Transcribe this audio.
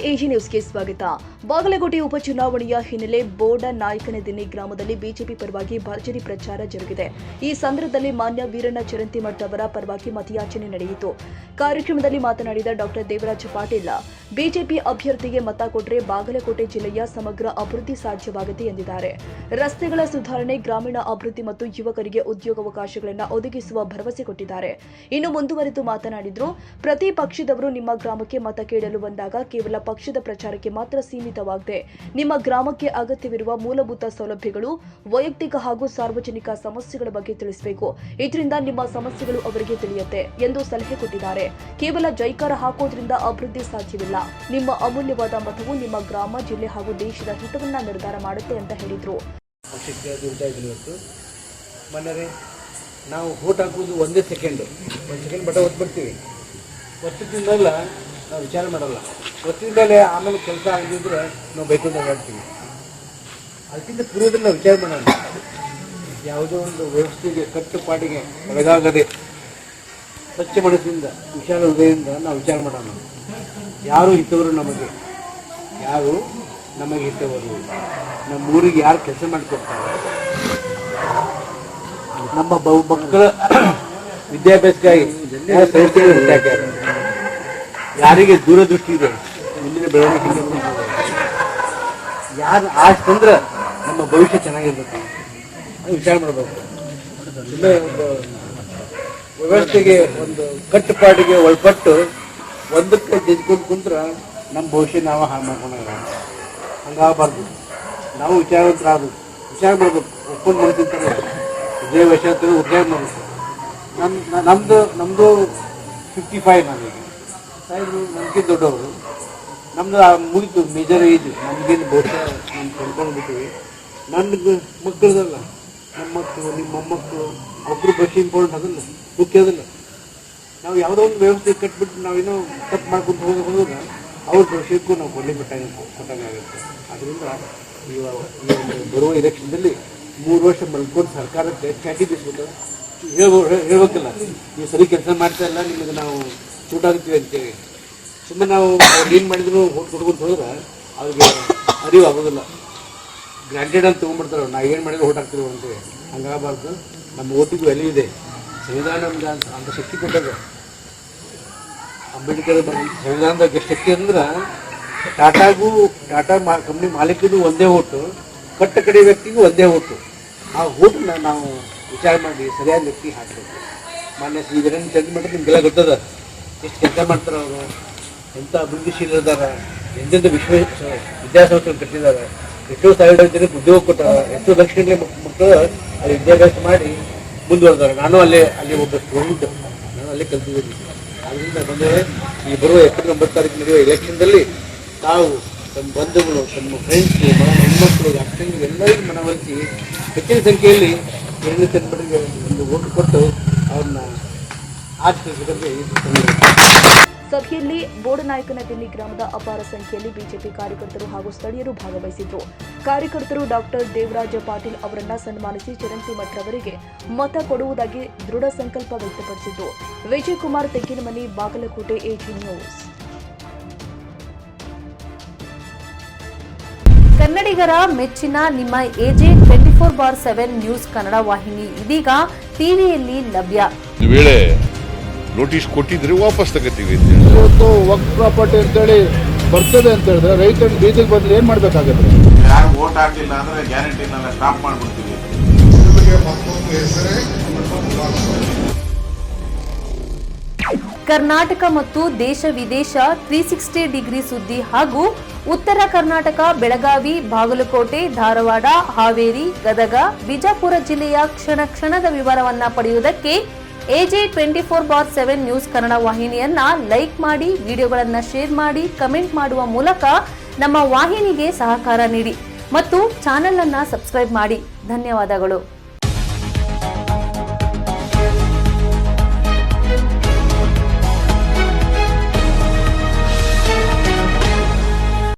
AG ನ್ಯೂಸ್ಗೆ ಸ್ವಾಗತ. ಬಾಗಲಕೋಟೆ ಉಪಚುನಾವಣೆಯ ಹಿನ್ನೆಲೆ ಬೋಡನಾಯಕನದಿನ್ನಿ ಗ್ರಾಮದಲ್ಲಿ ಬಿಜೆಪಿ ಪರವಾಗಿ ಭರ್ಜರಿ ಪ್ರಚಾರ ಜರುಗಿದೆ. ಈ ಸಂದರ್ಭದಲ್ಲಿ ಮಾನ್ಯ ವೀರಣ್ಣ ಚರಂತಿಮಠ್ ಅವರ ಪರವಾಗಿ ಮತಯಾಚನೆ ನಡೆಯಿತು. ಕಾರ್ಯಕ್ರಮದಲ್ಲಿ ಮಾತನಾಡಿದ ಡಾಕ್ಟರ್ ದೇವರಾಜ ಪಾಟೀಲ್, ಬಿಜೆಪಿ ಅಭ್ಯರ್ಥಿಗೆ ಮತ ಕೊಟ್ಟರೆ ಬಾಗಲಕೋಟೆ ಜಿಲ್ಲೆಯ ಸಮಗ್ರ ಅಭಿವೃದ್ಧಿ ಸಾಧ್ಯವಾಗಿದೆ ಎಂದಿದ್ದಾರೆ. ರಸ್ತೆಗಳ ಸುಧಾರಣೆ, ಗ್ರಾಮೀಣ ಅಭಿವೃದ್ಧಿ ಮತ್ತು ಯುವಕರಿಗೆ ಉದ್ಯೋಗಾವಕಾಶಗಳನ್ನು ಒದಗಿಸುವ ಭರವಸೆ ಕೊಟ್ಟಿದ್ದಾರೆ. ಇನ್ನು ಮುಂದುವರೆದು ಮಾತನಾಡಿದ್ರು, ಪ್ರತಿ ಪಕ್ಷದವರು ನಿಮ್ಮ ಗ್ರಾಮಕ್ಕೆ ಮತ ಕೇಳಲು ಬಂದಾಗ ಕೇವಲ ಪಕ್ಷದ ಪ್ರಚಾರಕ್ಕೆ ಮಾತ್ರ ಸೀಮಿತವಾಗದೆ ನಿಮ್ಮ ಗ್ರಾಮಕ್ಕೆ ಅಗತ್ಯವಿರುವ ಮೂಲಭೂತ ಸೌಲಭ್ಯಗಳು, ವೈಯಕ್ತಿಕ ಹಾಗೂ ಸಾರ್ವಜನಿಕ ಸಮಸ್ಯೆಗಳ ಬಗ್ಗೆ ತಿಳಿಸಬೇಕು. ಇದರಿಂದ ನಿಮ್ಮ ಸಮಸ್ಯೆಗಳು ಅವರಿಗೆ ತಿಳಿಯುತ್ತೆ ಎಂದು ಸಲಹೆ ಕೊಟ್ಟಿದ್ದಾರೆ. ಕೇವಲ ಜೈಕಾರ ಹಾಕೋದ್ರಿಂದ ಅಭಿವೃದ್ಧಿ ಸಾಧ್ಯವಿಲ್ಲ. ನಿಮ್ಮ ಅಮೂಲ್ಯವಾದ ಮತವು ನಿಮ್ಮ ಗ್ರಾಮ, ಜಿಲ್ಲೆ ಹಾಗೂ ದೇಶದ ಹಿತವನ್ನ ನಿರ್ಧಾರ ಮಾಡುತ್ತೆ ಅಂತ ಹೇಳಿದ್ರು. ನಾವು ವೋಟ್ ಹಾಕೋದು ಒಂದೇ ಸೆಕೆಂಡ್ ಬಟ ಒತ್ಬಿಡ್ತೀವಿ. ಒತ್ತಿದ್ದಲ್ಲ ನಾವು ವಿಚಾರ ಮಾಡಲ್ಲ. ಒತ್ತಿದ ಮೇಲೆ ಆಮೇಲೆ ಕೆಲಸ ಆಗಿದ್ರೆ ನಾವು ಬೈಕೊಂಡು ಮಾಡ್ತೀವಿ. ಅದಕ್ಕಿಂತ ಪೂರ್ವದಲ್ಲಿ ನಾವು ವಿಚಾರ ಮಾಡೋಣ. ಯಾವುದೋ ಒಂದು ವ್ಯವಸ್ಥೆಗೆ ಕಟ್ಟುಪಾಡಿಗೆ ಒಳಗಾಗದೆ ಸ್ವಚ್ಛ ಮನಸ್ಸಿಂದ, ವಿಶಾಲ ಹೃದಯದಿಂದ ನಾವು ವಿಚಾರ ಮಾಡೋಣ. ಯಾರು ಹಿತವರು ನಮಗೆ, ಯಾರು ನಮಗೆ ಹಿತವರು, ನಮ್ಮ ಊರಿಗೆ ಯಾರು ಕೆಲಸ ಮಾಡಿಕೊಡ್ತಾರೆ, ನಮ್ಮ ಮಕ್ಕಳ ವಿದ್ಯಾಭ್ಯಾಸಕ್ಕಾಗಿ ಸಂಸ್ಥೆಗಳು ಹುಟ್ಟಾಕ್ಯಾರ, ಯಾರಿಗೆ ದೂರದೃಷ್ಟಿ ಇದೆ, ಮುಂದಿನ ಬೆಳವಣಿಗೆ ಯಾರು ಆಸ್ತಂದ್ರೆ ನಮ್ಮ ಭವಿಷ್ಯ ಚೆನ್ನಾಗಿರ್ಬೇಕು ಅದು ವಿಚಾರ ಮಾಡಬೇಕು. ಸುಮ್ಮನೆ ಒಂದು ವ್ಯವಸ್ಥೆಗೆ, ಒಂದು ಕಟ್ಟುಪಾಡಿಗೆ ಒಳಪಟ್ಟು ಒಂದಕ್ಕೆ ಜಜ್ಕೊಂಡು ಕುಂತ್ರ ನಮ್ಮ ಭವಿಷ್ಯ ನಾವು ಹಾಳು ಮಾಡ್ಕೊಂಡಾಗ ಹಂಗಾಗಬಾರ್ದು. ನಾವು ವಿಚಾರ ಮಾಡಬೇಕು. ಒಪ್ಪಂದು ಮಾಡ್ತಿರ್ತಾರೆ ವಿಜಯ ವರ್ಷ ಉದ್ಯೋಗ ಮಾಡಬೇಕು. ನಮ್ಮದು 55 ನನಗೆ ಸಾಹೇಬರು ನಮಗಿಂತ ದೊಡ್ಡವರು. ನಮ್ದು ಮುಗಿತು ಮೇಜರ್ ಏಜ್. ನಮಗೇನು ಬಹುಶಃ ನಾವು ಕೊಂಡ್ಕೊಂಡು ಬಿಟ್ಟಿವಿ. ನನ್ನ ಮಕ್ಕಳದಲ್ಲ, ನಮ್ಮ ಮಕ್ಕಳು, ನಿಮ್ಮ ಮೊಮ್ಮಕ್ಕಳು, ಒಬ್ಬರು ಬಸ್ ಇಂಪಾರ್ಟೆಂಟ್ ಅದಲ್ಲ, ಮುಖ್ಯ ಅದಲ್ಲ. ನಾವು ಯಾವುದೋ ಒಂದು ವ್ಯವಸ್ಥೆ ಕಟ್ಬಿಟ್ಟು ನಾವೇನೋ ತಪ್ಪು ಮಾಡ್ಕೊಂಡು ಹೋದಾಗ ಅವ್ರ ಭವಿಷ್ಯಕ್ಕೂ ನಾವು ಕೊಟ್ಟಂಗಾಗುತ್ತೆ. ಅದರಿಂದ ಈ ಒಂದು ಬರುವ ಎಲೆಕ್ಷನ್ದಲ್ಲಿ 3 ವರ್ಷ ಮಲ್ಕೊಂಡು ಸರ್ಕಾರಕ್ಕೆ ಚಾಟಿ ಬೀಸ್ಬೇಕು. ಹೇಳ್ಬೇಕಲ್ಲ, ನೀವು ಸರಿ ಕೆಲಸ ಮಾಡ್ತಾ ಇಲ್ಲ, ನಿಮಗೆ ನಾವು ಚೂಟಾಗ್ತೀವಿ ಅಂತೇಳಿ ಸುಮ್ಮನೆ ನಾವು ಅವ್ರು ಏನು ಮಾಡಿದ್ರು ಓಟ್ ಕೊಡ್ಕೊಂಡು ಹೋದ್ರೆ ಅವ್ರಿಗೆ ಅರಿವು ಆಗೋದಿಲ್ಲ. ಗ್ರಾಂಟೆಡ್ ಅಂತ ತೊಗೊಂಡ್ಬಿಡ್ತಾರೆ, ನಾವು ಏನು ಮಾಡಿದ್ರು ಓಟ್ ಹಾಕ್ತೀವಿ ಅಂತೇಳಿ. ಹಂಗಾಗಬಾರ್ದು. ನಮ್ಮ ಓಟಿಗೂ ವ್ಯಾಲ್ಯೂ ಇದೆ. ಸಂವಿಧಾನ ನಮ್ಗೆ ಅಂತ ಶಕ್ತಿ ಕೊಟ್ಟದ. ಅಂಬೇಡ್ಕರ್ ಸಂವಿಧಾನದಾಗ ಶಕ್ತಿ ಅಂದ್ರೆ ಟಾಟಾ ಕಂಪ್ನಿ ಮಾಲೀಕದು ಒಂದೇ ಓಟು, ಕಟ್ಟ ಕಡೆ ವ್ಯಕ್ತಿಗೂ ಒಂದೇ ಓಟು. ಆ ಓಟನ್ನ ನಾವು ವಿಚಾರ ಮಾಡಿ ಸರಿಯಾದ ವ್ಯಕ್ತಿ ಹಾಕಬೇಕು. ಮಾನ್ಯ ಶ್ರೀ ವೀರಣ್ಣ ಚರಂತಿಮಠ್ ನಿಮಗೆಲ್ಲ ಗೊತ್ತದ, ಎಷ್ಟು ಕೆಲಸ ಮಾಡ್ತಾರೆ ಅವರು, ಎಂಥ ಅಭಿವೃದ್ಧಿಶೀಲ ಇದ್ದಾರೆ, ಎಂತೆಂಥ ವಿದ್ಯಾಸಂಸ್ಥೆಗಳು ಕಟ್ಟಿದ್ದಾರೆ, ಎಷ್ಟೋ ಸಾವಿರ ಜನಕ್ಕೆ ಉದ್ಯೋಗ ಕೊಟ್ಟಾರ, ಎಷ್ಟೋ ಲಕ್ಷ ಮಕ್ಕಳು ಅಲ್ಲಿ ವಿದ್ಯಾಭ್ಯಾಸ ಮಾಡಿ ಮುಂದುವರೆದಾರೆ. ನಾನು ಅಲ್ಲೇ ಒಬ್ಬ ಸ್ಟೂಡೆಂಟ್, ನಾನು ಅಲ್ಲೇ ಕಲ್ತಿದ್ದೀನಿ. ಅದರಿಂದ ಬಂದರೆ ಈ ಬರುವ ಏಪ್ರಿಲ್ 9 ತಾರೀಕು ನಡೆಯುವ ಎಲೆಕ್ಷನ್ದಲ್ಲಿ ತಾವು ತಮ್ಮ ಬಂಧುಗಳು, ತಮ್ಮ ಫ್ರೆಂಡ್ಸ್, ಹೆಣ್ಮಕ್ಳು, ಅಕ್ಕಂಗೆ ಎಲ್ಲರಿಗೂ ಮನವೊಲಿಸಿ ಹೆಚ್ಚಿನ ಸಂಖ್ಯೆಯಲ್ಲಿ ವೀರಣ್ಣ ಚರಂತಿಮಠ್ಗೆ ಒಂದು ಓಟು ಕೊಟ್ಟು ಅವ್ರನ್ನ ಆಚರಿಸಬೇಕಂತ. ಸಭೆಯಲ್ಲಿ ಬೋಡನಾಯಕನದಿನ್ನಿ ಗ್ರಾಮದ ಅಪಾರ ಸಂಖ್ಯೆಯಲ್ಲಿ ಬಿಜೆಪಿ ಕಾರ್ಯಕರ್ತರು ಹಾಗೂ ಸ್ಥಳೀಯರು ಭಾಗವಹಿಸಿದ್ರು. ಕಾರ್ಯಕರ್ತರು ಡಾಕ್ಟರ್ ದೇವರಾಜ ಪಾಟೀಲ್ ಅವರನ್ನ ಸನ್ಮಾನಿಸಿ ಚರಂತಿಮಠ್ ಅವರಿಗೆ ಮತ ಕೊಡುವುದಾಗಿ ದೃಢ ಸಂಕಲ್ಪ ವ್ಯಕ್ತಪಡಿಸಿದ್ರು. Vijayakumar Teggimani, Bagalkote, AG news. ಕನ್ನಡಿಗರ ಮೆಚ್ಚಿನ ನಿಮ್ಮ ಎಜೆ 24/7 ನ್ಯೂಸ್ ಕನ್ನಡ ವಾಹಿನಿ ಇದೀಗ ಟಿವಿಯಲ್ಲಿ ಲಭ್ಯ. ವೇಳೆ ನೋಟಿಸ್ ಕೊಟ್ಟಿದ್ರೆ ವಾಪಸ್ ತಗೋತೀವಿ. ಇವತ್ತು ವಕ್ಫ್ ಪ್ರಾಪರ್ಟಿ ಅಂತೇಳಿ ಬರ್ತದೆ ಅಂತ ಹೇಳಿದ್ರೆ ರೈತರು ಬೀದಿಗೆ ಬಂದ್ರೆ ಏನ್ ಮಾಡ್ಬೇಕಾಗತ್ತೆ? ಯಾರು ವೋಟ್ ಹಾಕಿಲ್ಲ ಅಂದ್ರೆ ಗ್ಯಾರಂಟಿನೆಲ್ಲ ಸ್ಟಾಪ್ ಮಾಡ್ಬಿಡ್ತೀವಿ. ಕರ್ನಾಟಕ ಮತ್ತು ದೇಶ ವಿದೇಶ 360 ಡಿಗ್ರಿ ಸುದ್ದಿ ಹಾಗೂ ಉತ್ತರ ಕರ್ನಾಟಕ, ಬೆಳಗಾವಿ, ಬಾಗಲಕೋಟೆ, ಧಾರವಾಡ, ಹಾವೇರಿ, ಗದಗ, ಬಿಜಾಪುರ ಜಿಲ್ಲೆಯ ಕ್ಷಣ ಕ್ಷಣದ ವಿವರವನ್ನ ಪಡೆಯುವುದಕ್ಕೆ ಎಜೆ 24/7 ನ್ಯೂಸ್ ಕನ್ನಡ ವಾಹಿನಿಯನ್ನ ಲೈಕ್ ಮಾಡಿ, ವಿಡಿಯೋಗಳನ್ನ ಶೇರ್ ಮಾಡಿ, ಕಮೆಂಟ್ ಮಾಡುವ ಮೂಲಕ ನಮ್ಮ ವಾಹಿನಿಗೆ ಸಹಕಾರ ನೀಡಿ ಮತ್ತು ಚಾನೆಲ್ ಅನ್ನ ಸಬ್ಸ್ಕ್ರೈಬ್ ಮಾಡಿ. ಧನ್ಯವಾದಗಳು.